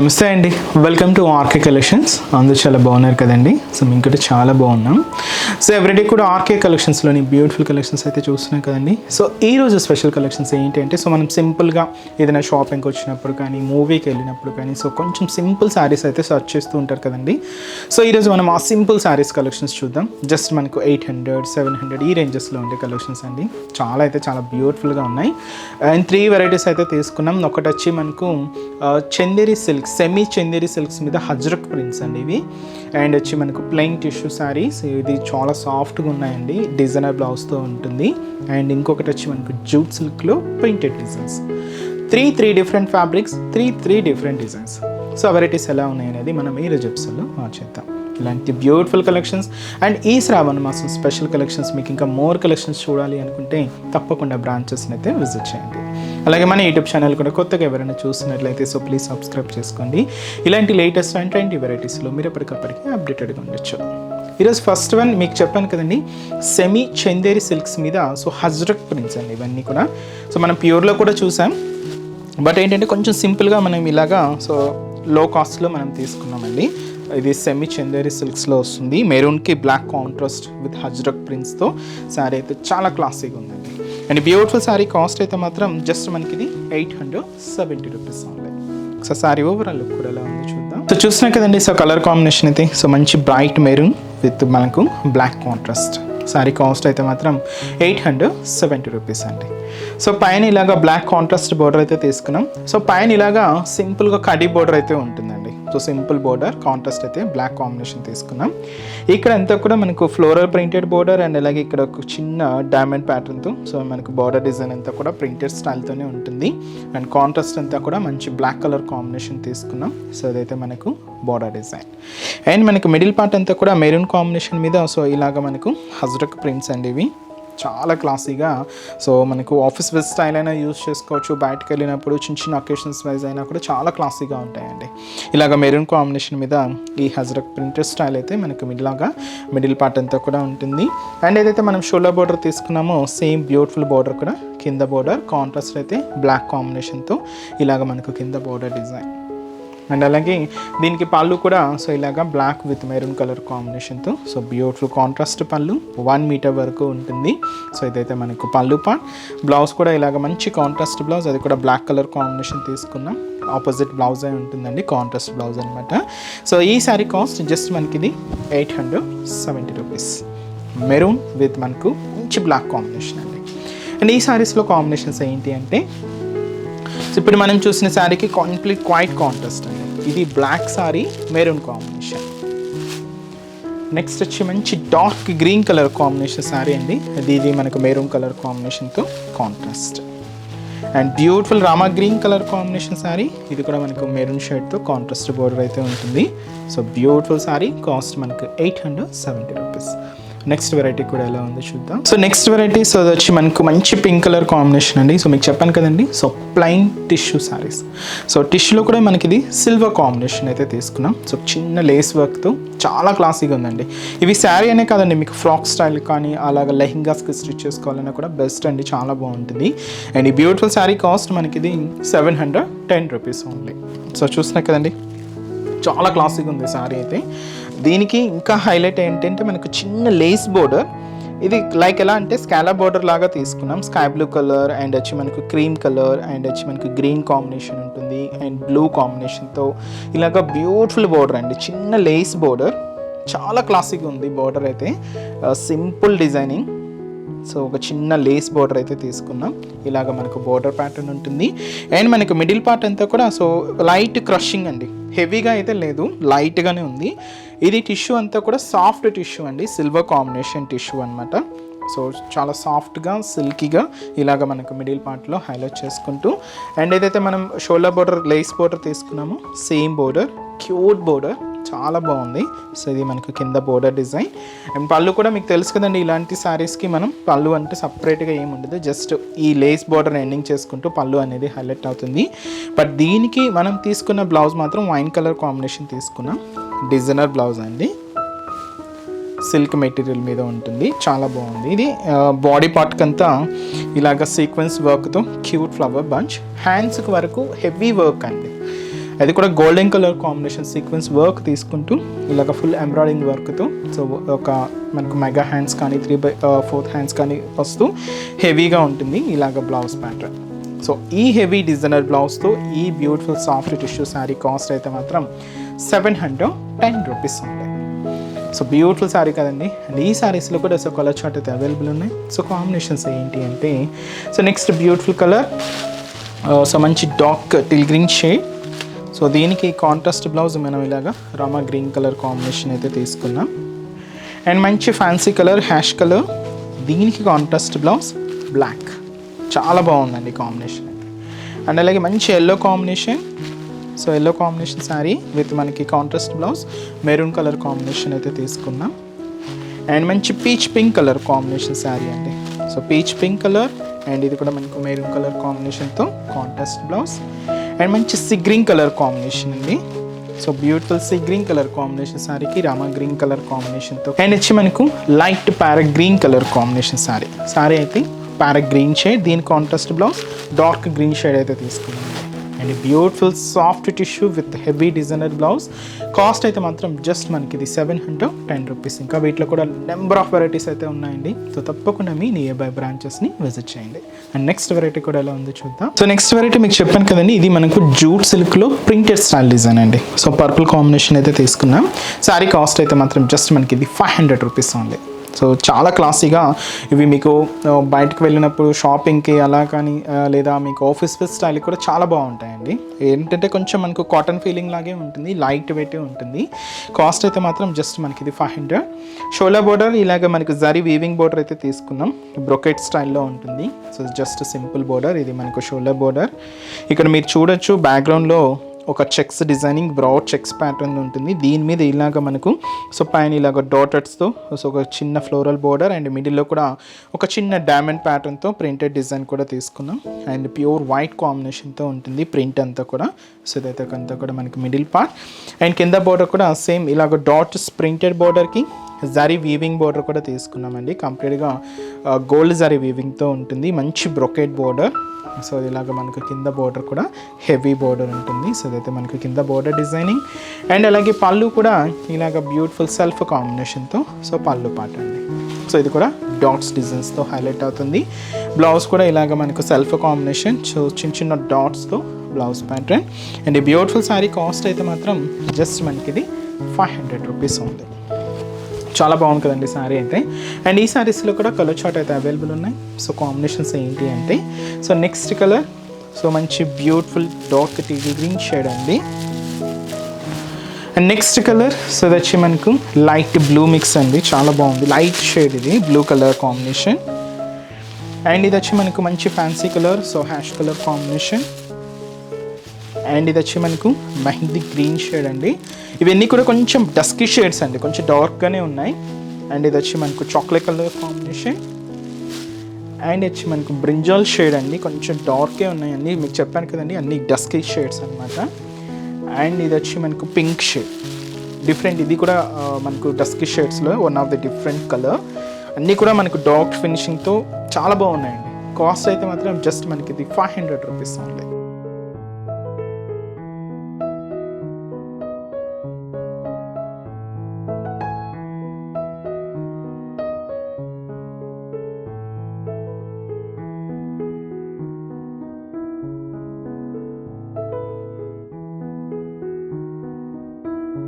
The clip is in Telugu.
నమస్తే అండి, వెల్కమ్ టు ఆర్కే కలెక్షన్స్. అందరూ చాలా బాగున్నారు కదండి. సో మేము కూడా చాలా బాగున్నాం. సో ఎవ్రీడే కూడా ఆర్కే కలెక్షన్స్లోని బ్యూటిఫుల్ కలెక్షన్స్ అయితే చూస్తున్నాం కదండి. సో ఈరోజు స్పెషల్ కలెక్షన్స్ ఏంటి అంటే, సో మనం సింపుల్గా ఏదైనా షాపింగ్కి వచ్చినప్పుడు కానీ, మూవీకి వెళ్ళినప్పుడు కానీ, సో కొంచెం సింపుల్ శారీస్ అయితే సర్చ్ చేస్తూ ఉంటారు కదండి. సో ఈరోజు మనం ఆ సింపుల్ శారీస్ కలెక్షన్స్ చూద్దాం. జస్ట్ మనకు 800, 700 ఈ రేంజెస్లో ఉండే కలెక్షన్స్ అండి. చాలా బ్యూటిఫుల్గా ఉన్నాయి. అండ్ 3 వెరైటీస్ అయితే తీసుకున్నాం. ఒకటి వచ్చి మనకు Chanderi silk, semi Chanderi silks మీద హజ్రక్ ప్రింట్స్ అండి ఇవి. అండ్ వచ్చి మనకు ప్లెయిన్ టిష్యూ శారీస్, ఇది చాలా సాఫ్ట్గా ఉన్నాయండి, డిజైనర్ బ్లౌజ్తో ఉంటుంది. అండ్ ఇంకొకటి వచ్చి మనకు జూట్ సిల్క్లో printed designs. Three different fabrics, three different designs. So varieties ఎలా ఉన్నాయి అనేది మనం ఈరోజు ఎపిసోడ్లో చేద్దాం. ఇలాంటి బ్యూటిఫుల్ కలెక్షన్స్ అండ్ ఈ శ్రావణ మాసం స్పెషల్ కలెక్షన్స్ మీకు ఇంకా మోర్ కలెక్షన్స్ చూడాలి అనుకుంటే తప్పకుండా బ్రాంచెస్ని అయితే విజిట్ చేయండి. అలాగే మన యూట్యూబ్ ఛానల్ కూడా కొత్తగా ఎవరైనా చూస్తున్నట్లయితే సో ప్లీజ్ సబ్స్క్రైబ్ చేసుకోండి. ఇలాంటి లేటెస్ట్ అండ్ ట్రెండీ వెరైటీస్లో మీరు ఎప్పటికప్పటికి అప్డేటెడ్గా ఉండొచ్చు. ఈరోజు ఫస్ట్ వన్ మీకు చెప్పాను కదండి, సెమీ చందేరి సిల్క్స్ మీద సో హజ్రక్ ప్రింట్స్ అండి ఇవన్నీ కూడా. సో మనం ప్యూర్లో కూడా చూసాం, బట్ ఏంటంటే కొంచెం సింపుల్గా మనం ఇలాగా సో లో కాస్ట్లో మనం తీసుకున్నామండి. ఇది సెమీ చందేరి సిల్క్స్లో వస్తుంది. మెరూన్కి బ్లాక్ కాంట్రాస్ట్ విత్ హజ్రక్ ప్రింట్స్తో శారీ అయితే చాలా క్లాసీగా ఉందండి. అండ్ బ్యూటిఫుల్ శారీ కాస్ట్ అయితే మాత్రం జస్ట్ మనకి ఇది 870 రూపీస్ ఉంది. సో శారీ ఓవరాల్ లుక్ కూడా ఎలా ఉంది చూద్దాం. సో చూసినా కదండి, సో కలర్ కాంబినేషన్ అయితే సో మంచి బ్రైట్ మెరూన్ విత్ మనకు బ్లాక్ కాంట్రాస్ట్. శారీ కాస్ట్ అయితే మాత్రం 870 రూపీస్ అండి. సో పైన ఇలాగా బ్లాక్ కాంట్రాస్ట్ బోర్డర్ అయితే తీసుకున్నాం. సో పైన ఇలాగా సింపుల్గా కడీ బోర్డర్ అయితే ఉంటుందండి. సో సింపుల్ బోర్డర్ కాంట్రాస్ట్ అయితే బ్లాక్ కాంబినేషన్ తీసుకున్నాం. ఇక్కడ అంతా కూడా మనకు ఫ్లోరల్ ప్రింటెడ్ బోర్డర్ అండ్ అలాగే ఇక్కడ ఒక చిన్న డైమండ్ ప్యాటర్న్తో సో మనకు బోర్డర్ డిజైన్ అంతా కూడా ప్రింటెడ్ స్టైల్తోనే ఉంటుంది. అండ్ కాంట్రాస్ట్ అంతా కూడా మంచి బ్లాక్ కలర్ కాంబినేషన్ తీసుకున్నాం. సో అదైతే మనకు బోర్డర్ డిజైన్. అండ్ మనకు మిడిల్ పార్ట్ అంతా కూడా మెరూన్ కాంబినేషన్ మీద సో ఇలాగ మనకు హజ్రక్ ప్రింట్స్ అండి ఇవి. చాలా క్లాసీగా సో మనకు ఆఫీస్ వేర్ స్టైల్ అయినా యూజ్ చేసుకోవచ్చు, బయటకు వెళ్ళినప్పుడు చిన్న అకేషన్స్ వైజ్ అయినా కూడా చాలా క్లాసీగా ఉంటాయండి. ఇలాగ మెరూన్ కాంబినేషన్ మీద ఈ హజ్రక్ ప్రింటెడ్ స్టైల్ అయితే మనకు మిడిల్ పార్ట్ అంతా కూడా ఉంటుంది. అండ్ ఏదైతే మనం షోల్డర్ బోర్డర్ తీసుకున్నామో సేమ్ బ్యూటిఫుల్ బోర్డర్ కూడా కింద బోర్డర్ కాంట్రాస్ట్ అయితే బ్లాక్ కాంబినేషన్తో ఇలాగ మనకు కింద బోర్డర్ డిజైన్. అండ్ అలాగే దీనికి పళ్ళు కూడా సో ఇలాగా బ్లాక్ విత్ మెరూన్ కలర్ కాంబినేషన్తో సో బ్యూటిఫుల్ కాంట్రాస్ట్ పళ్ళు 1 మీటర్ వరకు ఉంటుంది. సో ఇదైతే మనకు పళ్ళు పార్ట్. బ్లౌజ్ కూడా ఇలాగ మంచి కాంట్రాస్ట్ బ్లౌజ్, అది కూడా బ్లాక్ కలర్ కాంబినేషన్ తీసుకున్నాం. ఆపోజిట్ బ్లౌజ్ అయి ఉంటుందండి, కాంట్రాస్ట్ బ్లౌజ్ అనమాట. సో ఈ శారీ కాస్ట్ జస్ట్ మనకి ఇది 870 రూపీస్. మెరూన్ విత్ మనకు మంచి బ్లాక్ కాంబినేషన్ అండి. అండ్ ఈ శారీస్లో కాంబినేషన్స్ ఏంటి అంటే, ఇప్పుడు మనం చూసిన శారీకి కంప్లీట్ క్వైట్ కాంట్రాస్ట్ అండి. ఇది black sari maroon combination. Next వచ్చి మంచి dark green colour combination sari అండి. ఇది మనకు మెరూన్ కలర్ కాంబినేషన్తో కాంట్రాస్ట్. అండ్ బ్యూటిఫుల్ రామా గ్రీన్ కలర్ కాంబినేషన్ శారీ, ఇది కూడా మనకు మెరూన్ షేడ్తో కాంట్రాస్ట్ బోర్డర్ అయితే ఉంటుంది. సో బ్యూటిఫుల్ శారీ కాస్ట్ మనకు 870 రూపీస్. నెక్స్ట్ వెరైటీ కూడా ఎలా ఉందో చూద్దాం. సో నెక్స్ట్ వెరైటీ సో అది వచ్చి మనకు మంచి పింక్ కలర్ కాంబినేషన్ అండి. సో మీకు చెప్పాను కదండి, so plain tissue saris. So టిష్యూలో కూడా మనకి ఇది సిల్వర్ కాంబినేషన్ అయితే తీసుకున్నాం. సో చిన్న లేస్ వర్క్తో చాలా క్లాసీగా ఉందండి. ఇవి శారీ అనే కాదండి, మీకు ఫ్రాక్ స్టైల్ కానీ అలాగ లెహింగాస్కి స్టిచ్ చేసుకోవాలన్నా కూడా బెస్ట్ అండి, చాలా బాగుంటుంది. అండ్ ఈ బ్యూటిఫుల్ శారీ కాస్ట్ మనకి ఇది 710 రూపీస్ ఓన్లీ. సో చూసినా కదండి, చాలా క్లాసీగా ఉంది శారీ అయితే. దీనికి ఇంకా హైలైట్ ఏంటంటే మనకు చిన్న లేస్ బోర్డర్, ఇది లైక్ ఎలా అంటే స్కాలా బోర్డర్ లాగా తీసుకున్నాం. స్కై బ్లూ కలర్ అండ్ వచ్చి మనకు క్రీమ్ కలర్ అండ్ వచ్చి మనకు గ్రీన్ కాంబినేషన్ ఉంటుంది అండ్ బ్లూ కాంబినేషన్తో ఇలాగ బ్యూటిఫుల్ బోర్డర్ అండి, చిన్న లేస్ బోర్డర్. చాలా క్లాసిక్గా ఉంది బోర్డర్ అయితే, సింపుల్ డిజైనింగ్. సో ఒక చిన్న లేస్ బోర్డర్ అయితే తీసుకున్నాం. ఇలాగ మనకు బోర్డర్ ప్యాటర్న్ ఉంటుంది. అండ్ మనకు మిడిల్ పార్ట్ అంతా కూడా సో లైట్ క్రషింగ్ అండి, హెవీగా అయితే లేదు, లైట్గానే ఉంది. ఇది టిష్యూ అంతా కూడా సాఫ్ట్ టిష్యూ అండి, సిల్వర్ కాంబినేషన్ టిష్యూ అనమాట. సో చాలా సాఫ్ట్గా సిల్కీగా ఇలాగ మనకు మిడిల్ పార్ట్లో హైలైట్ చేసుకుంటూ, అండ్ ఏదైతే మనం షోల్డర్ బోర్డర్ లేస్ బోర్డర్ తీసుకున్నామో సేమ్ బోర్డర్, క్యూట్ బోర్డర్, చాలా బాగుంది. సో ఇది మనకు కింద బోర్డర్ డిజైన్. అండ్ పళ్ళు కూడా మీకు తెలుసు కదండి, ఇలాంటి శారీస్కి మనం పళ్ళు అంటే సపరేట్గా ఏమి ఉండదు, జస్ట్ ఈ లేస్ బోర్డర్ ఎండింగ్ చేసుకుంటూ పళ్ళు అనేది హైలైట్ అవుతుంది. బట్ దీనికి మనం తీసుకున్న బ్లౌజ్ మాత్రం వైన్ కలర్ కాంబినేషన్ తీసుకున్నాం. డిజైనర్ బ్లౌజ్ అండి, సిల్క్ మెటీరియల్ మీద ఉంటుంది, చాలా బాగుంది. ఇది బాడీ పార్ట్కి అంతా ఇలాగ సీక్వెన్స్ వర్క్తో క్యూట్ ఫ్లవర్ బంచ్. హ్యాండ్స్కి వరకు హెవీ వర్క్ అండి. అది కూడా golden colour combination sequence work తీసుకుంటూ ఇలాగ ఫుల్ ఎంబ్రాయిడింగ్ వర్క్తో సో ఒక మనకు మెగా హ్యాండ్స్ కానీ 3/4 హ్యాండ్స్ కానీ వస్తూ హెవీగా ఉంటుంది ఇలాగ బ్లౌజ్ ప్యాటర్న్. సో ఈ హెవీ డిజైనర్ బ్లౌజ్తో ఈ beautiful soft tissue sari cost అయితే మాత్రం 710 రూపీస్ ఉంది. సో బ్యూటిఫుల్ శారీ కదండి. అండ్ ఈ శారీస్లో కూడా సో కలర్ చార్ట్ అయితే అవైలబుల్ ఉన్నాయి. సో కాంబినేషన్స్ ఏంటి అంటే so next beautiful colour so మంచి dark teal green shade. So దీనికి కాంట్రాస్ట్ బ్లౌజ్ మనం ఇలాగా రామా గ్రీన్ కలర్ కాంబినేషన్ అయితే తీసుకున్నాం. అండ్ మంచి ఫ్యాన్సీ కలర్ హ్యాష్ కలర్, దీనికి కాంట్రాస్ట్ బ్లౌజ్ బ్లాక్. చాలా బాగుందండి కాంబినేషన్ అయితే. అండ్ అలాగే మంచి yellow combination. So yellow combination sari with మనకి contrast blouse maroon colour combination అయితే తీసుకున్నాం. అండ్ మంచి peach pink colour combination sari అండి. So peach pink colour and ఇది కూడా మనకు మెరూన్ కలర్ కాంబినేషన్తో కాంట్రాస్ట్ బ్లౌజ్. అండ్ మంచి సీ గ్రీన్ కలర్ కాంబినేషన్ అండి. So beautiful sea green colour combination శారీకి రామా గ్రీన్ కలర్ కాంబినేషన్తో. అండ్ వచ్చి మనకు light parrot green colour combination sari అయితే ప్యారెట్ గ్రీన్ షేడ్, దీని contrast blouse dark green shade అయితే తీసుకున్నాం. And beautiful soft tissue with heavy designer blouse. Cost అయితే మాత్రం జస్ట్ మనకి ఇది 710 రూపీస్. ఇంకా వీటిలో కూడా నెంబర్ ఆఫ్ వెరైటీస్ అయితే ఉన్నాయండి. సో తప్పకుండా మీ నియర్ బై బ్రాంచెస్ని విజిట్ చేయండి. అండ్ నెక్స్ట్ వెరైటీ కూడా ఎలా ఉందో చూద్దాం. సో నెక్స్ట్ వెరైటీ మీకు చెప్పాను కదండి, ఇది మనకు జూట్ సిల్క్లో ప్రింటెడ్ స్టైల్ డిజైన్ అండి. సో పర్పుల్ కాంబినేషన్ అయితే తీసుకున్నాం. శారీ కాస్ట్ అయితే మాత్రం జస్ట్ మనకి ఇది 500 రూపీస్ ఉంది. సో చాలా క్లాసీగా ఇవి మీకు బయటకు వెళ్ళినప్పుడు షాపింగ్కి అలా కానీ లేదా మీకు ఆఫీస్ వేర్ స్టైల్ కూడా చాలా బాగుంటాయండి. ఏంటంటే కొంచెం మనకు కాటన్ ఫీలింగ్ లాగే ఉంటుంది, లైట్ వెయిట్ ఉంటుంది. కాస్ట్ అయితే మాత్రం జస్ట్ మనకి ఇది 500. షోలా బోర్డర్ ఇలాగ మనకు జరీ వీవింగ్ బోర్డర్ అయితే తీసుకున్నాం. బ్రొకెట్ స్టైల్లో ఉంటుంది. సో జస్ట్ సింపుల్ బోర్డర్, ఇది మనకు షోలా బోర్డర్. ఇక్కడ మీరు చూడొచ్చు బ్యాక్గ్రౌండ్లో ఒక checks designing broad checks pattern ఉంటుంది. దీని మీద ఇలాగ మనకు సో పైన ఇలాగ డాటర్స్తో సో ఒక చిన్న ఫ్లోరల్ బోర్డర్ అండ్ మిడిల్లో కూడా ఒక చిన్న డైమండ్ ప్యాటర్న్తో ప్రింటెడ్ డిజైన్ కూడా తీసుకున్నాం. అండ్ ప్యూర్ వైట్ కాంబినేషన్తో ఉంటుంది ప్రింట్ అంతా కూడా. సో ఇదైతే అంతా కూడా మనకి మిడిల్ పార్ట్. అండ్ కింద బోర్డర్ కూడా సేమ్ ఇలాగ డాట్స్ ప్రింటెడ్ బోర్డర్కి జరీ వీవింగ్ బోర్డర్ కూడా తీసుకున్నామండి. కంప్లీట్గా గోల్డ్ జరీ వీవింగ్తో ఉంటుంది. మంచి బ్రొకెట్ బోర్డర్. సో ఇలాగ మనకు కింద బోర్డర్ కూడా హెవీ బోర్డర్ ఉంటుంది. సో ఇదైతే మనకు కింద బోర్డర్ డిజైనింగ్. అండ్ అలాగే పళ్ళు కూడా ఇలాగ బ్యూటిఫుల్ సెల్ఫ్ కాంబినేషన్తో సో పళ్ళు పాట అండి. సో ఇది కూడా డాట్స్ డిజైన్స్తో హైలైట్ అవుతుంది. బ్లౌజ్ కూడా ఇలాగ మనకు సెల్ఫ్ కాంబినేషన్, సో చిన్న చిన్న డాట్స్తో బ్లౌజ్ ప్యాటర్న్. అండ్ ఈ బ్యూటిఫుల్ శారీ కాస్ట్ అయితే మాత్రం జస్ట్ మనకి ఇది 500 రూపీస్ ఉంది. చాలా బాగుంది కదండి శారీ అయితే. అండ్ ఈ శారీస్లో కూడా కలర్ చార్ట్ అయితే అవైలబుల్ ఉన్నాయి. సో కాంబినేషన్స్ ఏంటి అంటే సో నెక్స్ట్ కలర్ సో మంచి beautiful dark tea green shade అండి. అండ్ నెక్స్ట్ కలర్ సో ఇది వచ్చి మనకు లైట్ బ్లూ మిక్స్ అండి. చాలా బాగుంది లైట్ షేడ్, ఇది బ్లూ కలర్ కాంబినేషన్. అండ్ ఇది వచ్చి మనకు మంచి fancy colour so hash colour combination. And ఇది వచ్చి మనకు మెహందీ గ్రీన్ షేడ్ అండి. ఇవన్నీ కూడా కొంచెం డస్కీ షేడ్స్ అండి, కొంచెం డార్క్గానే ఉన్నాయి. అండ్ ఇది వచ్చి మనకు చాక్లెట్ కలర్ కాంబినేషన్. అండ్ వచ్చి మనకు బ్రింజాల్ షేడ్ అండి, కొంచెం డార్కే ఉన్నాయండి. మీకు చెప్పాను కదండి అన్ని డస్కీ షేడ్స్ అనమాట. అండ్ ఇది వచ్చి మనకు పింక్ షేడ్ డిఫరెంట్, ఇది కూడా మనకు డస్కీ షేడ్స్లో one of the different colour. అన్నీ కూడా మనకు డార్క్ ఫినిషింగ్తో చాలా బాగున్నాయండి. కాస్ట్ అయితే మాత్రం జస్ట్ మనకి ఇది 500 రూపీస్ ఉంది.